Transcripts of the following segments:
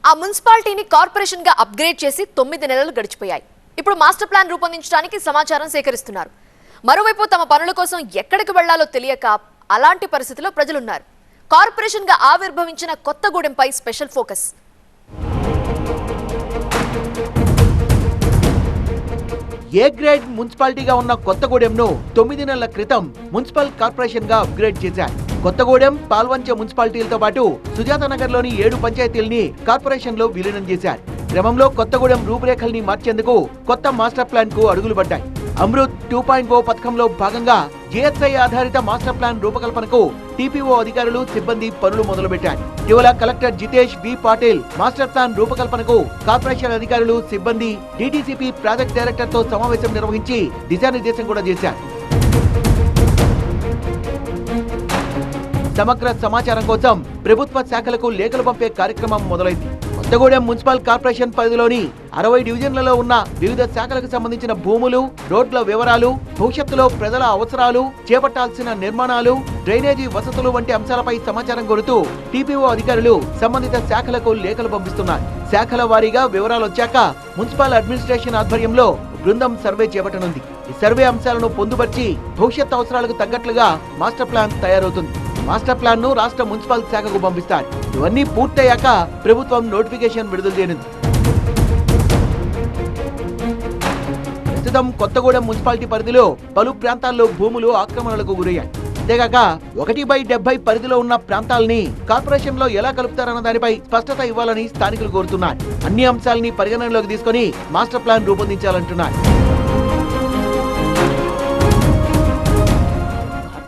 ఆ మున్సిపాలిటీని కార్పొరేషన్ గా అప్గ్రేడ్ చేసి 9 నెలలు గడిచిపోయాయి. ఇప్పుడు మాస్టర్ ప్లాన్ రూపొందించడానికి సమాచారం సేకరిస్తున్నారు. మరోవైపు తమ పనుల కోసం ఎక్కడికి వెళ్లాలో తెలియక అలాంటి పరిస్థితిలో ప్రజలున్నారు. కార్పొరేషన్ గా ఆవిర్భవించిన కొత్తగూడెంపై స్పెషల్ ఫోకస్. ఏ గ్రేడ్ మున్సిపాలిటీగా ఉన్న కొత్తగూడెంను 9 నెలల క్రితం మున్సిపల్ కార్పొరేషన్ గా అప్గ్రేడ్ చేశారు. కొత్తగూడెం, పాల్వంచ మున్సిపాలిటీలతో పాటు సుజాతనగర్లోని 7 పంచాయతీల్ని కార్పొరేషన్ లో విలీనం చేశారు. క్రమంలో కొత్తగూడెం రూపురేఖల్ని మార్చేందుకు కొత్త మాస్టర్ ప్లాన్ కు అడుగులు పడ్డాయి. అమృత్ 2.0 పథకంలో భాగంగా జిఎస్ఐ ఆధారిత మాస్టర్ ప్లాన్ రూపకల్పనకు టిపిఓ అధికారులు, సిబ్బంది పనులు మొదలుపెట్టారు. ఇటీవల collector Jitesh B Patil master plan రూపకల్పనకు కార్పొరేషన్ అధికారులు, సిబ్బంది, డిటిసిపి ప్రాజెక్ట్ డైరెక్టర్ తో సమావేశం నిర్వహించి దిశానిర్దేశం కూడా చేశారు. సమగ్ర సమాచారం కోసం ప్రభుత్వ శాఖలకు లేఖలు పంపే కార్యక్రమం మొదలైంది. కొత్తగూడెం మున్సిపల్ కార్పొరేషన్ పరిధిలోని 60 డివిజన్లలో ఉన్న వివిధ శాఖలకు సంబంధించిన భూములు, రోడ్ల వివరాలు, భవిష్యత్తులో ప్రజల అవసరాలు, చేపట్టాల్సిన నిర్మాణాలు, డ్రైనేజీ వసతులు వంటి అంశాలపై సమాచారం కోరుతూ టిపిఓ అధికారులు సంబంధిత శాఖలకు లేఖలు పంపిస్తున్నారు. శాఖల వారీగా వివరాలు వచ్చాక మున్సిపల్ అడ్మినిస్ట్రేషన్ ఆధ్వర్యంలో బృందం సర్వే చేపట్టనుంది. ఈ సర్వే అంశాలను పొందుపరిచి భవిష్యత్ అవసరాలకు తగ్గట్లుగా మాస్టర్ ప్లాన్ తయారవుతుంది. మాస్టర్ ప్లాన్ ను రాష్ట్ర మున్సిపల్ శాఖకు పంపిస్తారు. ఇవన్నీ పూర్తయ్యాక ప్రభుత్వం నోటిఫికేషన్ విడుదల చేయనుంది. ప్రస్తుతం కొత్తగూడెం మున్సిపాలిటీ పరిధిలో పలు ప్రాంతాల్లో భూములు ఆక్రమణలకు గురయ్యాయి. అంతేగాక 1/70 పరిధిలో ఉన్న ప్రాంతాలని కార్పొరేషన్ లో ఎలా కలుపుతారన్న దానిపై స్పష్టత ఇవ్వాలని స్థానికులు కోరుతున్నారు. అన్ని అంశాలని పరిగణనలోకి తీసుకుని మాస్టర్ ప్లాన్ రూపొందించాలంటున్నారు.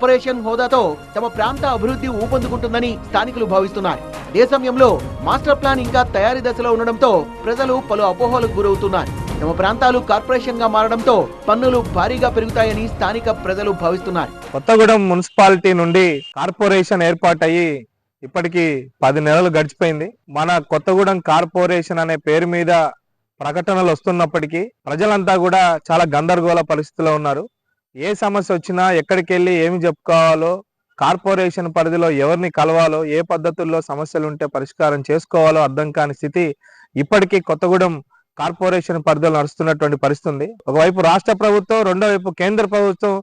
కార్పొరేషన్ హోదాతో తమ ప్రాంత అభివృద్ధి ఊపందుకుంటుందని స్థానికులు భావిస్తున్నారు. అదే సమయంలో మాస్టర్ ప్లాన్ ఇంకా తయారీ దశలో ఉండడంతో ప్రజలు పలు అపోహలకు గురవుతున్నారు. తమ ప్రాంతాలు కార్పొరేషన్ గా మారడంతో పన్నులు భారీగా పెరుగుతాయని స్థానిక ప్రజలు భావిస్తున్నారు. కొత్తగూడెం మున్సిపాలిటీ నుండి కార్పొరేషన్ ఏర్పాటయ్యి ఇప్పటికి 10 నెలలు గడిచిపోయింది. మన కొత్తగూడెం కార్పొరేషన్ అనే పేరు మీద ప్రకటనలు వస్తున్నప్పటికీ ప్రజలంతా కూడా చాలా గందరగోళ పరిస్థితిలో ఉన్నారు. ఏ సమస్య వచ్చినా ఎక్కడికి వెళ్ళి ఏమి చెప్పుకోవాలో, కార్పొరేషన్ పరిధిలో ఎవరిని కలవాలో, ఏ పద్ధతుల్లో సమస్యలు ఉంటే పరిష్కారం చేసుకోవాలో అర్థం కాని స్థితి ఇప్పటికీ కొత్తగూడెం కార్పొరేషన్ పరిధిలో నడుస్తున్నటువంటి పరిస్థితి. ఒకవైపు రాష్ట్ర ప్రభుత్వం, రెండో వైపు కేంద్ర ప్రభుత్వం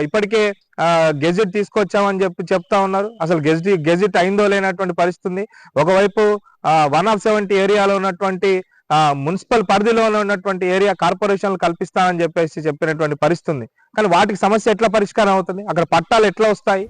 ఇప్పటికే గెజిట్ తీసుకొచ్చామని చెప్తా ఉన్నారు. అసలు గెజిట్ అయిందో లేనటువంటి పరిస్థితి. ఒకవైపు 170 ఏరియాలో ఉన్నటువంటి మున్సిపల్ పరిధిలో ఉన్నటువంటి ఏరియా కార్పొరేషన్లు కల్పిస్తానని చెప్పినటువంటి పరిస్థితి. కానీ వాటికి సమస్య ఎట్లా పరిష్కారం అవుతుంది? అక్కడ పట్టాలు ఎట్లా వస్తాయి?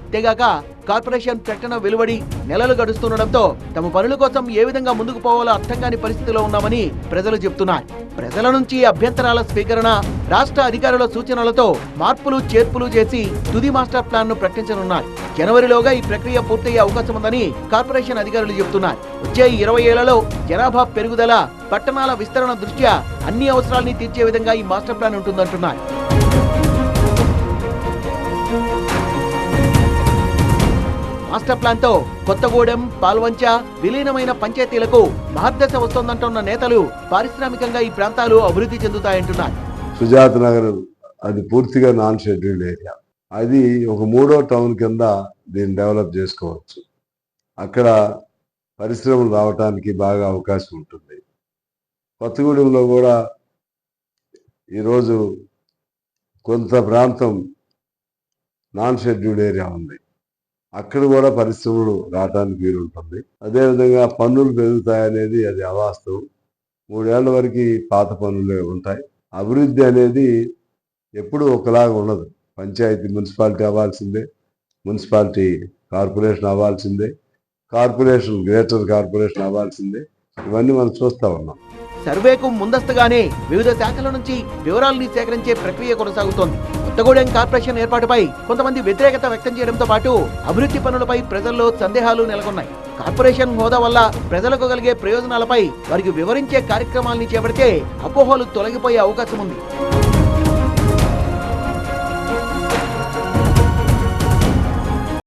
అంతేగాక కార్పొరేషన్ ప్రకటన వెలువడి నెలలు గడుస్తుండటంతో తమ పనుల కోసం ఏ విధంగా ముందుకు పోవాలో అర్థం కాని పరిస్థితిలో ఉన్నామని ప్రజలు చెబుతున్నారు. ప్రజల నుంచి అభ్యంతరాల స్వీకరణ, రాష్ట్ర అధికారుల సూచనలతో మార్పులు చేర్పులు చేసి తుది మాస్టర్ ప్లాన్ ను ప్రకటించనున్నారు. జనవరిలోగా ఈ ప్రక్రియ పూర్తయ్యే అవకాశం ఉందని కార్పొరేషన్ అధికారులు చెబుతున్నారు. వచ్చే 20 ఏళ్లలో జనాభా పెరుగుదల, పట్టణాల విస్తరణ దృష్ట్యా అన్ని అవసరాల్ని తీర్చే విధంగా ఈ మాస్టర్ ప్లాన్ ఉంటుందంటున్నారు. మాస్టర్ ప్లాన్ తో కొత్తగూడెం, పాల్వంచ విలీనమైన పంచాయతీలకు మహర్దశ వస్తోందంటున్న నేతలు పారిశ్రామికంగా ఈ ప్రాంతాలు అభివృద్ధి చెందుతాయంటున్నారు. సుజాత నగర్ అది పూర్తిగా నాన్ షెడ్యూల్డ్ ఏరియా. అది ఒక 3వ టౌన్ కింద దీన్ని డెవలప్ చేసుకోవచ్చు. అక్కడ పరిశ్రమలు రావడానికి బాగా అవకాశం ఉంటుంది. కొత్తగూడెంలో కూడా ఈరోజు కొంత ప్రాంతం నాన్ షెడ్యూల్డ్ ఏరియా ఉంది. అక్కడ కూడా పరిశ్రమలు రావడానికి వీలుంటుంది. అదేవిధంగా పన్నులు పెరుగుతాయనేది అది అవాస్తవం. 3 ఏళ్ల వరకు పాత పన్నులే ఉంటాయి. అభివృద్ధి అనేది ఎప్పుడూ ఒకలాగా ఉండదు. పంచాయతీ మున్సిపాలిటీ అవ్వాల్సిందే, మున్సిపాలిటీ కార్పొరేషన్ అవ్వాల్సిందే, కార్పొరేషన్ గ్రేటర్ కార్పొరేషన్ అవ్వాల్సిందే. ఇవన్నీ మనం చూస్తా ఉన్నాం. సర్వేకు ముందస్తుగానే వివిధ శాఖల నుంచి వివరాలని సేకరించే ప్రక్రియ కొనసాగుతోంది. కొత్తగూడెం కార్పొరేషన్ ఏర్పాటుపై కొంతమంది వ్యతిరేకత వ్యక్తం చేయడంతో పాటు అభివృద్ధి పనులపై ప్రజల్లో సందేహాలు నెలకొన్నాయి. కార్పొరేషన్ హోదా వల్ల ప్రజలకు కలిగే ప్రయోజనాలపై వారికి వివరించే కార్యక్రమాల్ని చేపడితే అపోహలు తొలగిపోయే అవకాశం ఉంది.